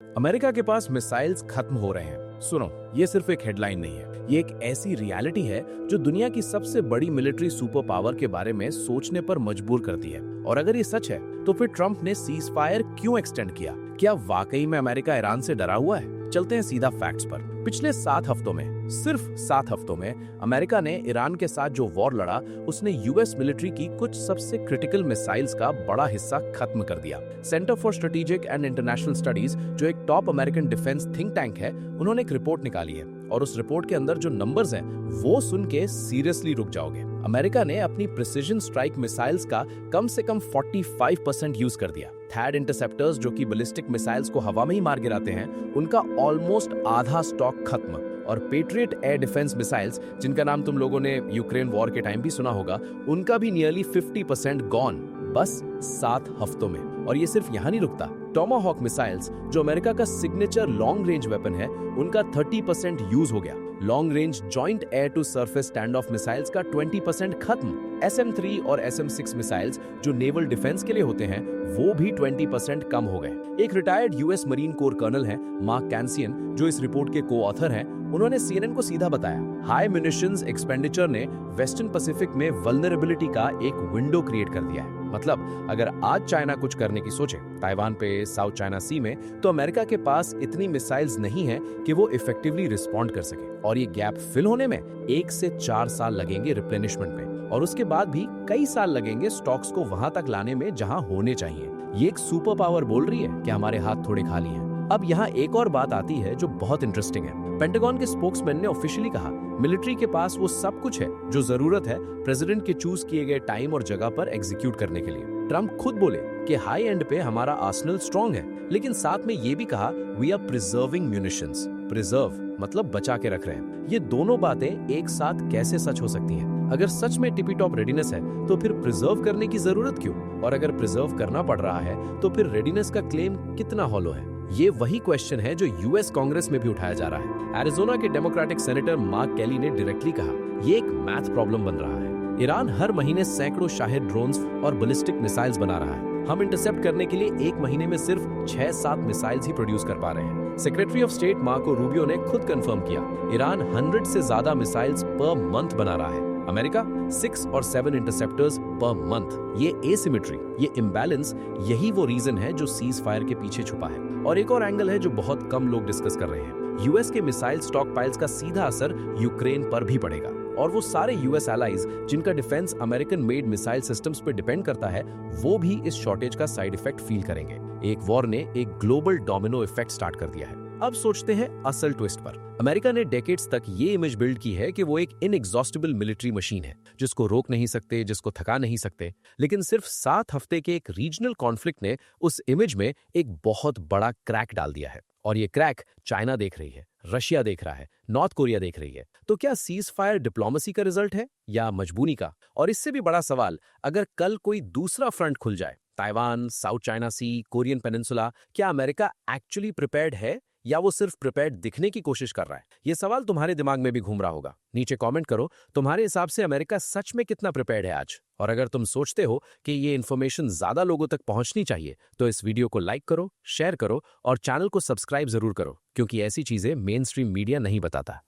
America के पास missiles खत्म हो रहे हैं। सुनो, ये सिर्फ एक हेडलाइन नहीं है, ये एक ऐसी रियलिटी है जो दुनिया की सबसे बड़ी मिलिट्री सुपर पावर के बारे में सोचने पर मजबूर करती है। और अगर ये सच है, तो फिर ट्रंप ने सीज फायर क्यों एक्सटेंड किया? क्या वाकई में अमेरिका ईरान से डरा हुआ है? चलते हैं सीधा फैक्ट्स पर। पिछले 7 हफ्तों में, सिर्फ 7 हफ्तों में अमेरिका ने ईरान के साथ जो वॉर लड़ा, उसने यूएस मिलिट्री की कुछ सबसे क्रिटिकल मिसाइल्स का बड़ा हिस्सा खत्म कर दिया। Centre for strategic and international studies, जो एक top American defence think tank है, उन्होंने एक रिपोर्ट निकाली है और उस रिपोर्ट के अंदर जो नंबर्स हैं, वो सुन के सीरियसली रुक जाओगे। अमेरिका ने अपनी प्रिसिजन स्ट्राइक मिसाइल्स का कम से कम 45% यूज कर दिया। थैड इंटरसेप्टर्स, जो कि बैलिस्टिक मिसाइल्स को हवा में ही मार गिराते हैं, उनका ऑलमोस्ट आधा स्टॉक खत्म। और पेट्रियट एयर डिफेंस मिसाइल्स, जिनका नाम तुम लोगों ने यूक्रेन वॉर के टाइम भी सुना होगा, उनका भी नियरली 50% गॉन, बस 7 हफ्तों में। और ये सिर्फ यहाँ नहीं रुकता। टॉमाहॉक मिसाइल्स, जो अमेरिका का सिग्नेचर लॉन्ग रेंज वेपन है, उनका 30% यूज हो गया। Long range joint air to surface stand off missiles का 20% खत्म। SM-3 और SM-6 मिसाइल्स, जो नेवल डिफेंस के लिए होते हैं, वो भी 20% कम हो गए। एक retired US Marine Corps colonel हैं, मार्क कैंसियन, जो इस रिपोर्ट के को ऑथर हैं, उन्होंने CNN को सीधा बताया, हाई म्यूनिशंस एक्सपेंडिचर ने वेस्टर्न पैसिफिक में वल्नरेबिलिटी का एक विंडो क्रिएट कर दिया है। मतलब अगर आज चाइना कुछ करने की सोचे ताइवान पे, साउथ चाइना सी में, तो अमेरिका के पास इतनी मिसाइल्स नहीं है कि वो इफेक्टिवली रिस्पॉन्ड कर सके। और ये गैप फिल होने में 1 से 4 साल लगेंगे रिप्लेनिशमेंट में, और उसके बाद भी कई साल लगेंगे स्टॉक्स को वहां तक लाने में जहां होने चाहिए। ये एक सुपर पावर बोल रही है कि हमारे हाथ थोड़े खाली हैं। अब यहाँ एक और बात आती है जो बहुत इंटरेस्टिंग है। पेंटागन के स्पोक्समैन ने ऑफिशियली कहा, मिलिट्री के पास वो सब कुछ है जो जरूरत है प्रेसिडेंट के चूज किए गए टाइम और जगह पर एग्जीक्यूट करने के लिए। ट्रंप खुद बोले कि हाई एंड पे हमारा आर्सेनल स्ट्रांग है, लेकिन साथ में ये भी कहा, we are preserving munitions. Preserve मतलब बचा के रख रहे हैं। ये दोनों बातें एक साथ कैसे सच हो सकती हैं? अगर सच में टिपी टॉप रेडीनेस है, तो फिर प्रिजर्व करने की जरूरत क्यों? और अगर प्रिजर्व करना पड़ रहा है, तो फिर रेडीनेस का क्लेम कितना हॉलो है? ये वही क्वेश्चन है जो यूएस कांग्रेस में भी उठाया जा रहा है। एरिजोना के डेमोक्रेटिक सेनेटर मार्क केली ने डायरेक्टली कहा, ये एक मैथ प्रॉब्लम बन रहा है। ईरान हर महीने सैकड़ों शाहिद ड्रोन्स और बैलिस्टिक मिसाइल्स बना रहा है। हम इंटरसेप्ट करने के लिए एक महीने में सिर्फ 6-7 मिसाइल्स ही प्रोड्यूस कर पा रहे हैं। Secretary of state Marco Rubio ने खुद कंफर्म किया, ईरान 100 से ज्यादा मिसाइल्स पर मंथ बना रहा है। अमेरिका 6 और 7 इंटरसेप्टर्स पर मंथ। ये एसिमेट्री, ये इम्बैलेंस, यही वो रीजन है जो सीज फायर के पीछे छुपा है। और एक और एंगल है जो बहुत कम लोग डिस्कस कर रहे हैं। यूएस के मिसाइल स्टॉक पाइल्स का सीधा असर यूक्रेन पर भी पड़ेगा, और वो सारे यूएस एलाइज जिनका defence American made missile systems पे डिपेंड करता है, वो भी इस शॉर्टेज का साइड इफेक्ट फील करेंगे। एक वॉर ने एक ग्लोबल डोमिनो इफेक्ट स्टार्ट कर दिया है। अब सोचते हैं असल ट्विस्ट पर। अमेरिका ने डेकेड्स तक ये इमेज बिल्ड की है कि वो एक इनएग्जॉस्टिबल मिलिट्री मशीन है, जिसको रोक नहीं सकते, जिसको थका नहीं सकते। लेकिन सिर्फ 7 हफ्ते के एक रीजनल कॉन्फ्लिक्ट ने उस इमेज में एक बहुत बड़ा क्रैक डाल दिया है। और ये क्रैक चाइना देख रही है, रशिया देख रहा है, नॉर्थ कोरिया देख रही है। तो क्या सीज फायर डिप्लोमेसी का रिजल्ट है या मजबूरी का? और इससे भी बड़ा सवाल, अगर कल कोई दूसरा फ्रंट खुल जाए, ताइवान, साउथ चाइना सी, कोरियन पेनिनसुला, क्या अमेरिका एक्चुअली प्रिपेयर्ड है या वो सिर्फ प्रिपेयर्ड दिखने की कोशिश कर रहा है? ये सवाल तुम्हारे दिमाग में भी घूम रहा होगा। नीचे कमेंट करो, तुम्हारे हिसाब से अमेरिका सच में कितना प्रिपेयर्ड है आज? और अगर तुम सोचते हो कि ये इन्फॉर्मेशन ज्यादा लोगों तक पहुंचनी चाहिए, तो इस वीडियो को लाइक करो, शेयर करो और चैनल को सब्सक्राइब जरूर करो, क्योंकि ऐसी चीजें मेन स्ट्रीम मीडिया नहीं बताता।